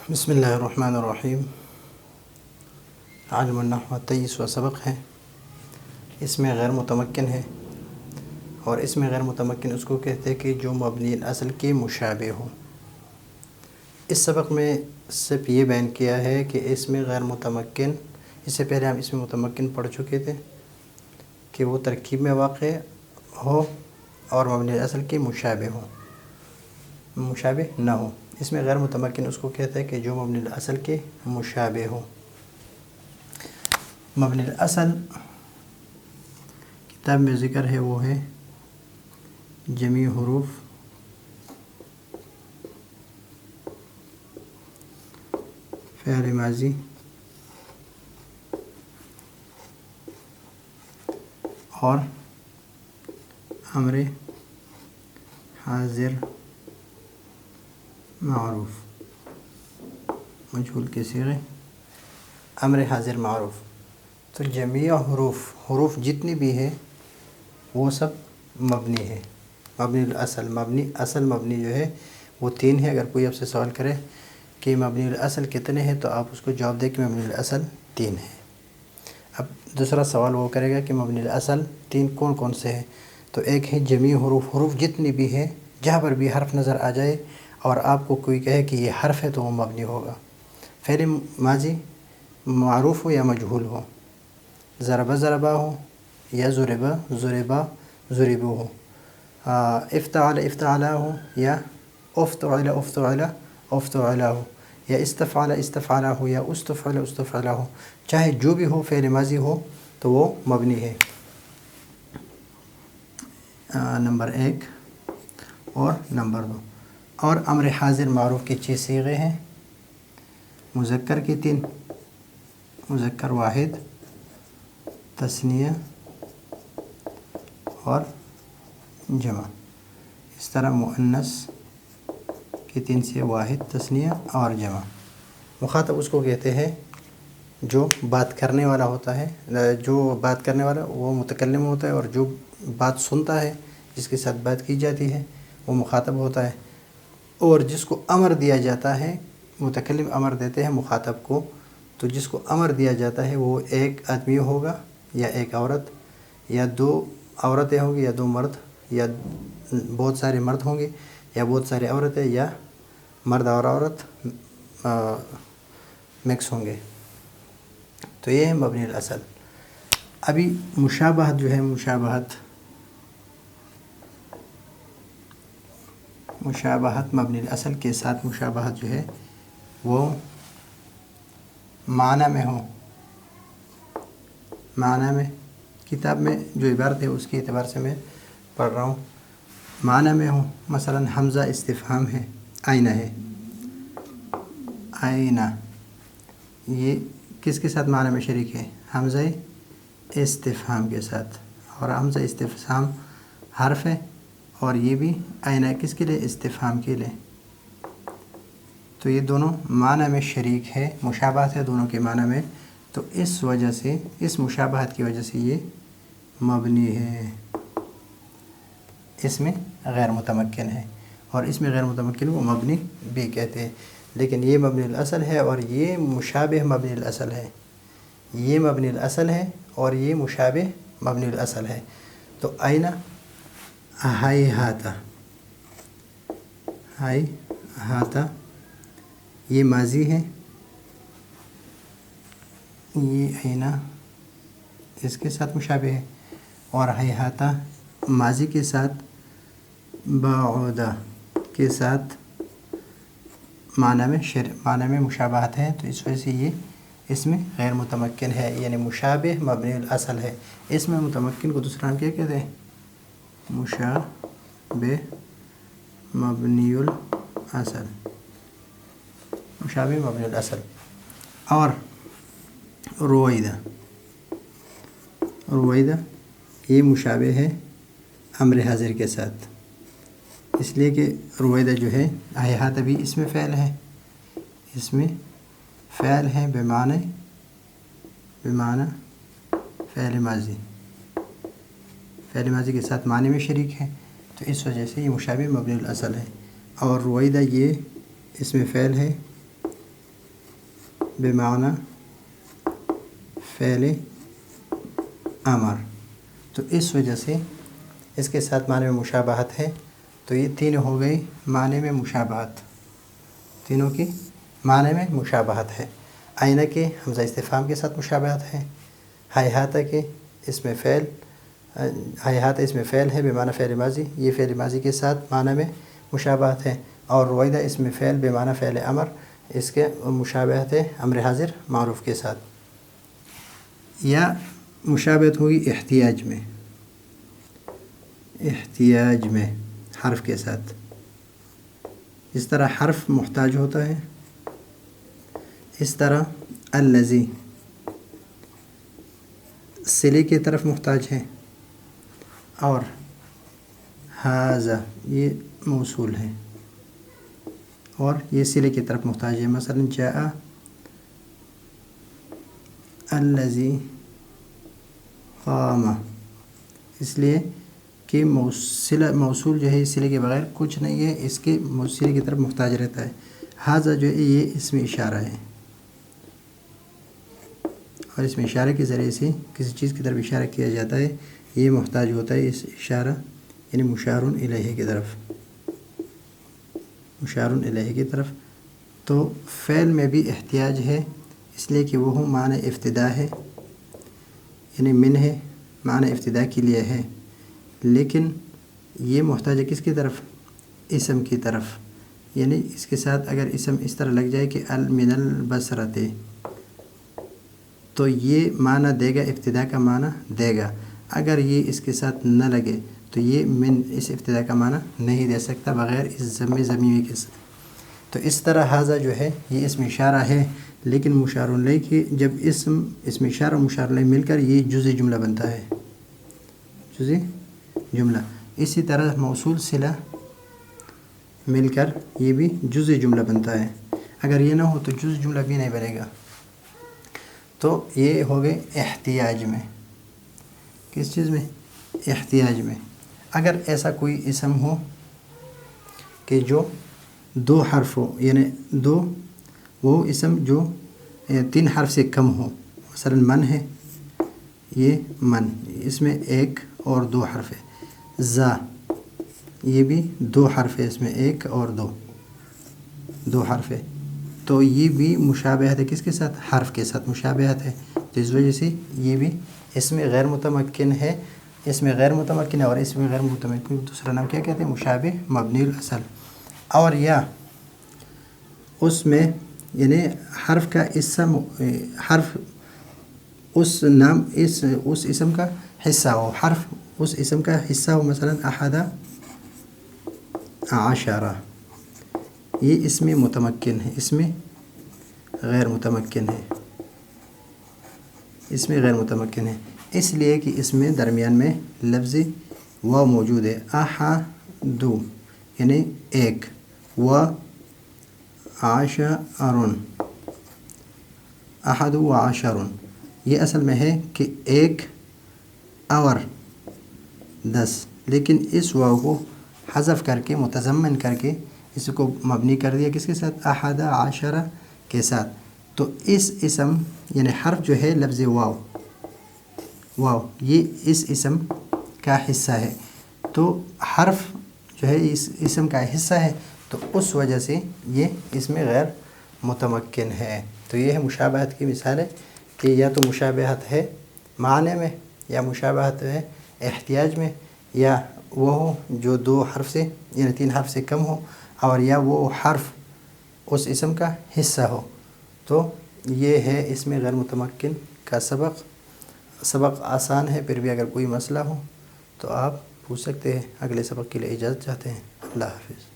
بسم اللہ الرحمن الرحیم۔ علم النحو 23واں سبق ہے۔ اس میں غیر متمکن ہے، اور اس میں غیر متمکن اس کو کہتے ہیں کہ جو مبنی الاصل کے مشابہ ہو۔ اس سبق میں صرف یہ بیان کیا ہے کہ اس میں غیر متمکن، اس سے پہلے ہم اس میں متمکن پڑھ چکے تھے کہ وہ ترکیب میں واقع ہو اور مبنی الاصل کے مشابہ ہو، مشابہ نہ ہو۔ اس میں غیر متمکن اس کو کہتا ہے کہ جو مبنی الاصل کے مشابہ ہو۔ مبنی الاصل کتاب میں ذکر ہے، وہ ہے جمیع حروف فعل ماضی اور امر حاضر معروف، مجہول کے صیغے امر حاضر معروف۔ تو جمیع حروف جتنی بھی ہے وہ سب مبنی ہے، مبنی الاصل۔ مبنی جو ہے وہ 3 ہے۔ اگر کوئی آپ سے سوال کرے کہ مبنی الاصل کتنے ہیں تو آپ اس کو جواب دیں کہ مبنی الاصل 3 ہے۔ اب دوسرا سوال وہ کرے گا کہ مبنی الاصل 3 کون کون سے ہیں؟ تو ایک ہے جمیع حروف جتنی بھی ہے، جہاں پر بھی حرف نظر آ جائے اور آپ کو کوئی کہے کہ یہ حرف ہے تو وہ مبنی ہوگا، فعل ماضی معروف ہو یا مجہول ہو، ضربہ ہو یا ضربہ ہو، افتعل ہو یا افتعل ہو، یا استفعل ہو یا استفعل ہو، چاہے جو بھی ہو فعل ماضی ہو تو وہ مبنی ہے۔ نمبر 1 اور نمبر 2۔ اور امر حاضر معروف کی 6 صیغے ہیں۔ مذکر کی 3، مذکر واحد، تثنیہ اور جمع۔ اس طرح مؤنث کی 3 سے واحد، تثنیہ اور جمع۔ مخاطب اس کو کہتے ہیں جو بات کرنے والا ہوتا ہے، جو بات کرنے والا وہ متکلم ہوتا ہے، اور جو بات سنتا ہے، جس کے ساتھ بات کی جاتی ہے، وہ مخاطب ہوتا ہے۔ اور جس کو امر دیا جاتا ہے، متکلم امر دیتے ہیں مخاطب کو، تو جس کو امر دیا جاتا ہے وہ ایک آدمی ہوگا یا ایک عورت، یا 2 عورتیں ہوں گی یا 2 مرد، یا بہت سارے مرد ہوں گے یا بہت سارے عورتیں، یا مرد اور عورت مکس ہوں گے۔ تو یہ ہے مبنی الاصل۔ ابھی مشابہت جو ہے، مشابہت مبنی الاصل کے ساتھ مشابہت جو ہے وہ معنی میں ہو۔ معنی میں کتاب میں جو عبارت ہے اس کے اعتبار سے میں پڑھ رہا ہوں، معنی میں ہو۔ مثلا حمزہ استفہام ہے، آئینہ ہے، آئینہ یہ کس کے ساتھ معنی میں شریک ہے؟ حمزہ استفہام کے ساتھ، اور حمزہ استفہام حرف ہے، اور یہ بھی آئینہ کس کے لیے؟ استفہام کے لیے۔ تو یہ دونوں معنی میں شریک ہے، مشابہت ہے دونوں کے معنی میں، تو اس وجہ سے، اس مشابہت کی وجہ سے یہ مبنی ہے۔ اس میں غیر متمکن ہے، اور اس میں غیر متمکن وہ مبنی بھی کہتے ہیں، لیکن یہ مبنی الاصل ہے اور یہ مشابہ مبنی الاصل ہے۔ یہ مبنی الاصل ہے اور یہ مشابہ مبنی الاصل ہے۔ تو آئینہ ہاتھا یہ ماضی ہے، یہ آئینہ اس کے ساتھ مشابہ ہے، اور ہاتھا ماضی کے ساتھ بعودہ کے ساتھ معنی میں مشابہت ہے، تو اس وجہ سے یہ اس میں غیر متمکن ہے، یعنی مشابہ مبنی الاصل ہے۔ اس میں متمکن کو دوسرا ہم کیا کہتے ہیں؟ مشابہ مبنی الاصل، مشابہ مبنی الاصل۔ اور رویدہ یہ مشابہ ہے امر حاضر کے ساتھ، اس لیے کہ رویدہ جو ہے ہاتھ بھی اس میں فعل ہے، اس میں فعل ہے بمعنی فعل ماضی کے ساتھ معنی میں شریک ہے، تو اس وجہ سے یہ مشابہ مبنی الاصل ہے۔ اور رویدہ یہ اس میں فعل ہے बेमाना फ़ेल अमर। तो इस वजह से इसके साथ माने में मुशाबहत है। तो ये तीनों हो गई माने में मुशाबहत, तीनों की माने में मुशाबहत है। आइना के हमज़ा इस्तिफ़हाम के साथ मुशाबहत है। हैहाता के इसमें फ़ेल, हैहाता इसमें फ़ेल है बेमाना फ़ेल माज़ी, ये फ़ेल माज़ी के साथ माना में मुशाबहत है। और रुवैदा इसमें फ़ेल बेमाना फ़ेल अमर, इसके मुशाबहत है अम्र हाज़िर मारूफ़ के साथ। या मुशाबहत होगी एहतियाज में, एहतियाज में हर्फ़ के साथ। इस तरह हर्फ़ मुहताज होता है, इस तरह अल्लज़ी सिले की तरफ मुहताज है, और हाज़ा ये मौसूल है और ये सिले की तरफ मुहताज है। मसलन जाआ अल्लज़ी क़ामा, इसलिए कि मौसूल जो है सिले के बगैर कुछ नहीं है, इसके सिले की तरफ मुहताज रहता है। हाज़ा जो है ये इसमें इशारा है और इसमें इशारे के ज़रिए से किसी चीज़ की तरफ इशारा किया जाता है, ये मुहताज होता है इस इशारा यानी मुशारुन इलैहि की तरफ, मुशारुन इलैहि की तरफ। तो फ़ेल में भी एहतियाज है, इसलिए कि वह माने इब्तिदा है, यानी मिन है, माने इब्तिदा के लिए है, लेकिन ये मुहताज है किसकी तरफ, इसम की तरफ। यानी इसके साथ अगर इसम इस तरह लग जाए कि अल मिनल बसरते, तो ये माना देगा, इब्तिदा का माना देगा। अगर ये इसके साथ न लगे तो ये मिन इस इब्तिदा का माना नहीं दे सकता बग़ैर इस ज़मीमी के साथ। तो इस तरह हाज़ा जो है ये इसमें इशारा है, लेकिन मुशारुन इलैहि कि जब इसमें इशारा और मुशारुन इलैहि मिलकर ये जुज़ई जुमला बनता है, जुज़ई जुमला। इसी तरह मौसूल सिला मिलकर ये भी जुज़ई जुमला बनता है। अगर ये ना हो तो जुज़ जुमला भी नहीं बनेगा। तो ये हो गए एहतियाज में, किस चीज़ में, एहतियाज में। अगर ऐसा कोई इसम हो कि जो दो हर्फ हो, यानी दो वो इसम जो 3 हर्फ से कम हो, मसलन मन है, ये मन, इसमें 1 और 2 हर्फ है। ज़ा ये भी 2 हर्फ है, इसमें 1 और 2 हर्फ है। तो ये भी मुशाबहत है किसके साथ, हर्फ के साथ मुशाबहत है। तो इस वजह से ये भी इसमें गैर मुतमक्किन है, इसमें गैर मुतमक्किन है। और इसमें गैर मुतमक्किन दूसरा नाम क्या कहते हैं, मुशाबिह मबनीउल असल। और या उसमें यानी हर्फ का इसम, हर्फ उस नाम उस इसम का हिस्सा हो, हर्फ उस इसम का हिस्सा हो। मसलन अहदा आशरा, ये इसमें मुतमक्किन है, इसमें गैर मुतमक्किन है, इसमें गैर मुतमक्किन है, इसलिए कि इसमें दरमियान में लफ्ज़ व मौजूद है। अहदु यानी 1, व आशरुन, अहदु व आशरुन, ये असल में है कि 1 और 10, लेकिन इस वाव को हज़फ करके मुतज़म्मिन करके इसको मबनी कर दिया किसके साथ, अहदा आशरा के साथ। तो इस इसम यानी हर्फ जो है लफ्ज़ वाव ये इस इसम का हिस्सा है। तो हर्फ जो है इस इसम का हिस्सा है, तो उस वजह से ये इसमें गैर मुतमक्किन है। तो ये है मुशाबहत की मिसाल है कि या तो मुशाबहत है माने में, या मुशाबहत है एहतियाज में, या वो हो जो 2 हर्फ से यानी 3 हर्फ से कम हो, और या वो हर्फ उस इसम का हिस्सा हो। तो ये है इसमें गैर मुतमक्किन का सबक आसान है। फिर भी अगर कोई मसला हो तो आप पूछ सकते हैं। अगले सबक के लिए इजाज़त चाहते हैं। अल्लाह हाफ़िज़।